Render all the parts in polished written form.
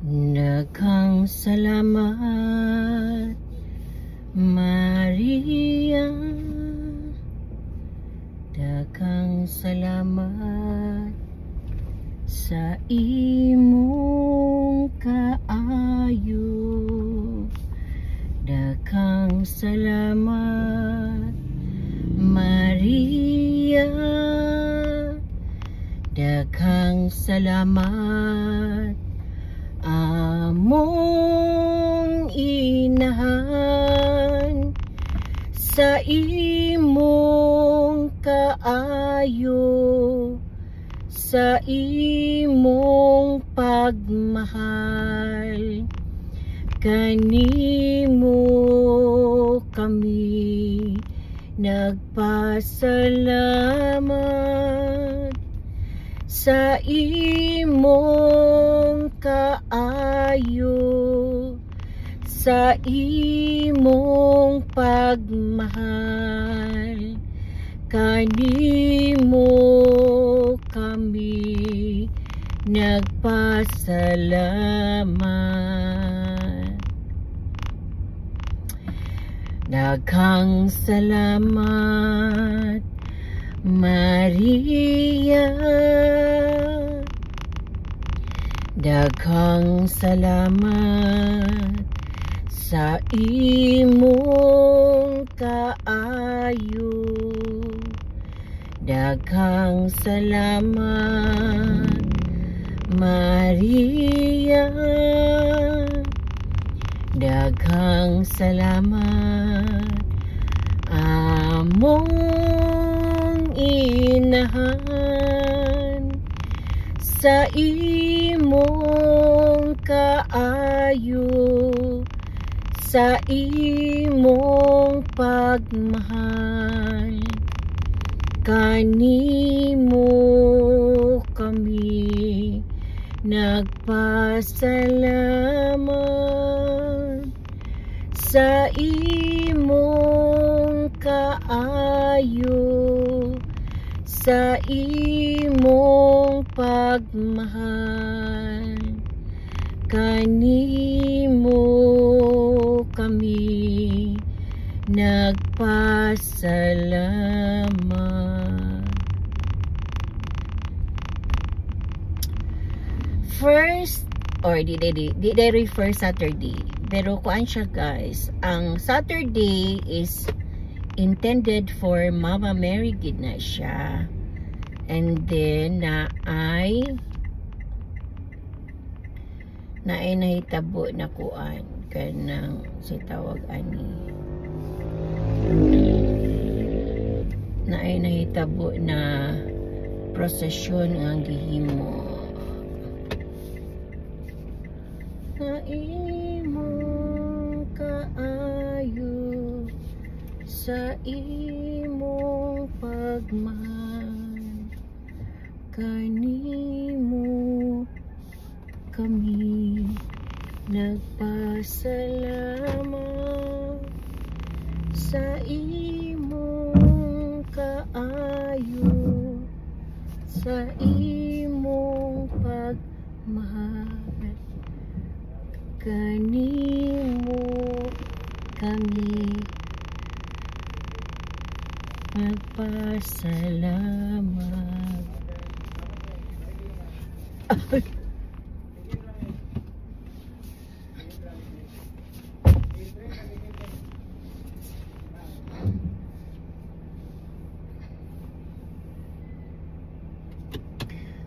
Daghang salamat, Maria. Daghang salamat sa imong kaayo. Daghang salamat, Maria. Daghang salamat, among inahan, sa imong kaayo, sa imong pagmahal. Kanimo kami nagpasalamat, sa imong kaayo, sa imong pagmahal. Kanimo kami nagpasalamat. Daghang salamat, Maria. Daghang salamat sa imong kaayo. Daghang salamat, Maria. Daghang salamat, among inahan, sa imong kaayo, sa imong pagmahal. Kanimo kami nagpasalamat, sa imong kaayo, sa imong pagmahal. Kanimo kami nagpasalamat. First, or di refer Saturday, pero kuan siya guys, ang Saturday is intended for Mama Mary gid na siya. And then naay nahitabo na kuan kanang si tawag ani, naay nahitabo na prosesyon ang gihimo na imong kaayo, sa imong pagmahal. Kanimo kami nagpasalamat, sa imong kaayo, sa imong pagmahal. Kanimo kami magpasalamat.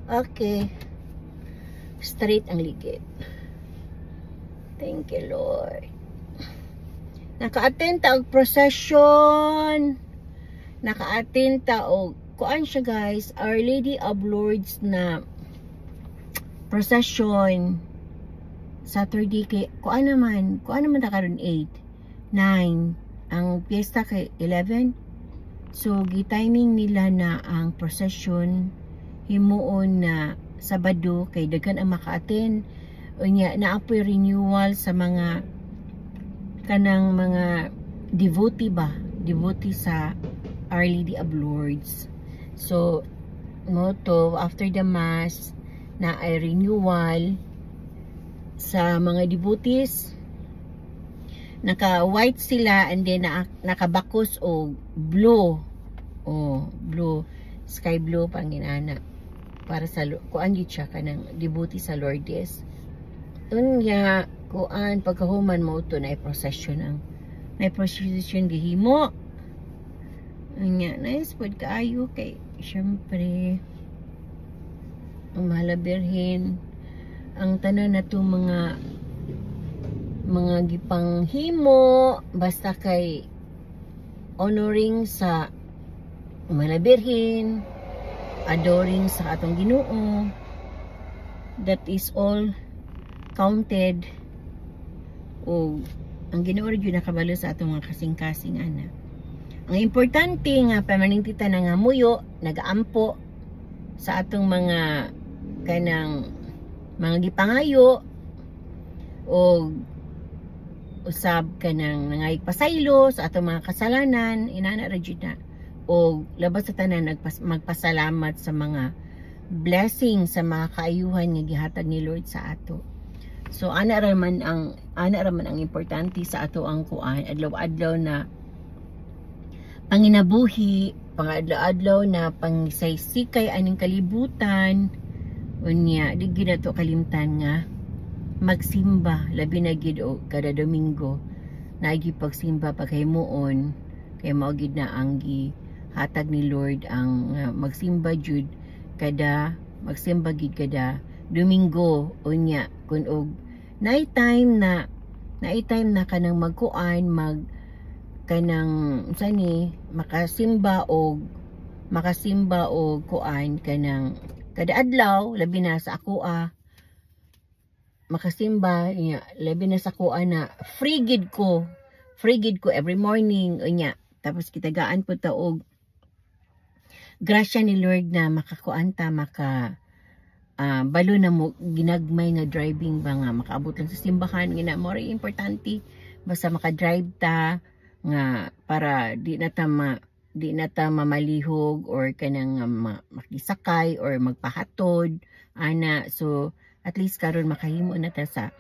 Okay, straight ang ligid. Thank you, Lord. Naka-attend ta og procession. Naka-attend ta og kuan siya guys, Our Lady of Lourdes na procession. Saturday kay kuan naman ta karon 8, 9. Ang piyesta kay 11. So gi-timing nila na ang procession himuon na Sabado kay daghan ang maka-attend. Unya naapoy renewal sa mga kanang mga devotee sa Our Lady of Lourdes. So mo to after the mass na ay renewal sa mga devotees. Naka-white sila and then nakabakos o blue. Blue. Sky blue pang ginana. Para sa kuan gid siya kanang devotee sa Lourdes. Unya kuan pagkahuman mo to na procession gihimo. Unya nice pod kaayo kay syempre ang Mahal na Birhen ang tanan nato mga gipanghimo basta kay honoring sa Mahal na Birhen, adoring sa atong Ginoo. That is all counted. O ang Ginoo rin yun nakabalo sa atong mga kasing-kasing ana. Ang importante nga permanente ta nga muyo nagaampo sa atong mga kanang mga gipangayo o usab kanang nangayig pasaylo sa atong mga kasalanan inana ra jud na o labas sa tanan magpasalamat sa mga blessing sa mga kaayuhan nga gihatag ni Lord sa ato. So ana ra man ang importante sa ato ang kuan adlaw-adlaw na panginabuhi, pangadlaw-adlaw na pangisaysikay aning kalibutan. Unya di gid nato kalimtan nga magsimba labi na gid o kada Domingo naigi pagsimba paghimuon kay mao gid na ang gihatag ni Lord ang magsimba jud magsimba gid kada Domingo. Unya kun og night time na kanang magkuan kanang sani makasimba o kuan kanang kada adlaw labi na sa ako makasimba nya labi na sa ako na free gid ko every morning unya tapos kitagaan po ta og grasya ni Lord na makakuan ta balo na mo ginagmay nga driving ba nga makaabot lang sa simbahan ngina mo ray importante basta maka-drive ta nga para di na ta mamalihog or kanang makisakay or magpahatod ana. So at least karon makahimo na ta sa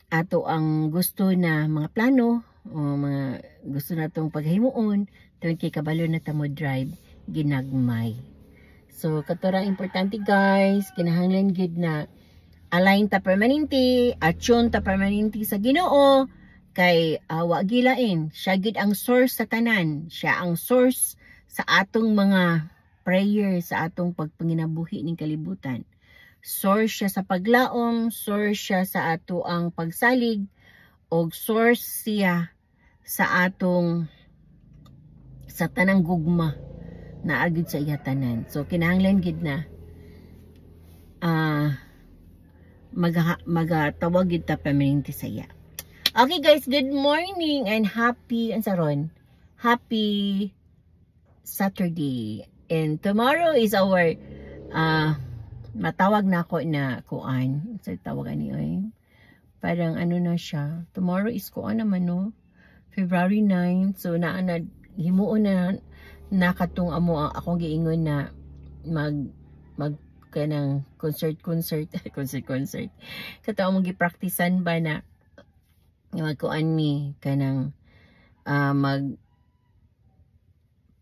ato ang gusto na mga plano o mga gusto natong paghimuon tuwing kay kabalo na ta mo drive ginagmay. So katura importante guys, kinahanglan gid na align ta permanente, action ta permanente sa Ginoo. Kay wa gilain siya gid ang source sa tanan, siya ang source sa atong mga prayer, sa atong pagpanginabuhi ning kalibutan. Source siya sa paglaom, source siya sa ato ang pagsalig, o source siya sa atong sa tanang gugma na agid sa iya tanan. So kinahanglan gid na magatawag gid ta permanente sa iya. Okay guys, good morning and happy Saturday. And tomorrow is our matawag na ako na kuan. Sa tawagan ni parang ano na siya. Tomorrow is kuan naman no. February 9. So himuon na nakatong amo akong giingon na mag kanang concert kato among gipraktisan ba na magkuan mi kanang mag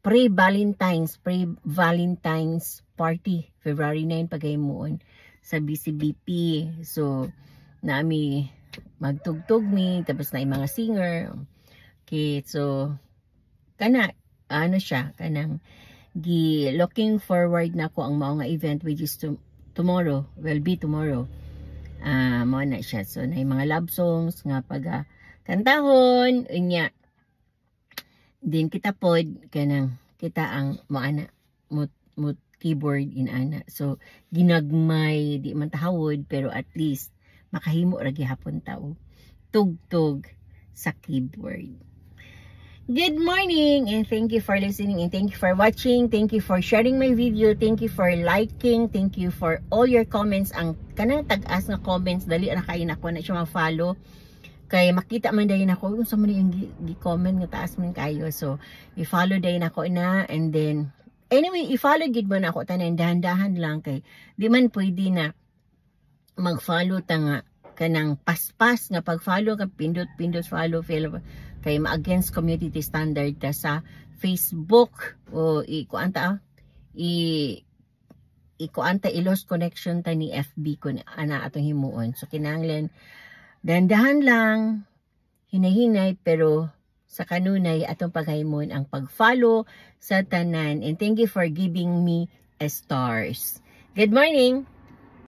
pre-Valentine's party February 9 paghimuon sa BCBP. So naami magtugtog mi tapos na mga singer. Okay, so kana ano siya kanang looking forward na ko ang mao nga event which is tomorrow, will be tomorrow. Mao na siya. So na mga love songs nga kantahon unya din kita pod kanang kita ang moana mut keyboard inana. So ginagmay di man tahawod pero at least makahimo ra gihapon tao tugtog sa keyboard. Good morning and thank you for listening and thank you for watching. Thank you for sharing my video. Thank you for liking. Thank you for all your comments. Ang kanang tag-as nga comments dali ra kay nako na siya ma-follow. Kay makita man dayon ako kung sa man yung gi-comment nga taas man kayo. So i-follow dayon ako na and then anyway i-follow gid mo na ako tanan dahan-dahan lang kay di man pwede na mag-follow ta nga kanang paspas nga pag-follow ka pindot follow kay ma-against community standard ta sa Facebook o ikuanta i-lost connection ta ni FB kun ana atong himuon. So kinahanglan dandahan lang, hinahinay, pero sa kanunay atong paghimon ang pag-follow sa tanan. And thank you for giving me a stars. Good morning!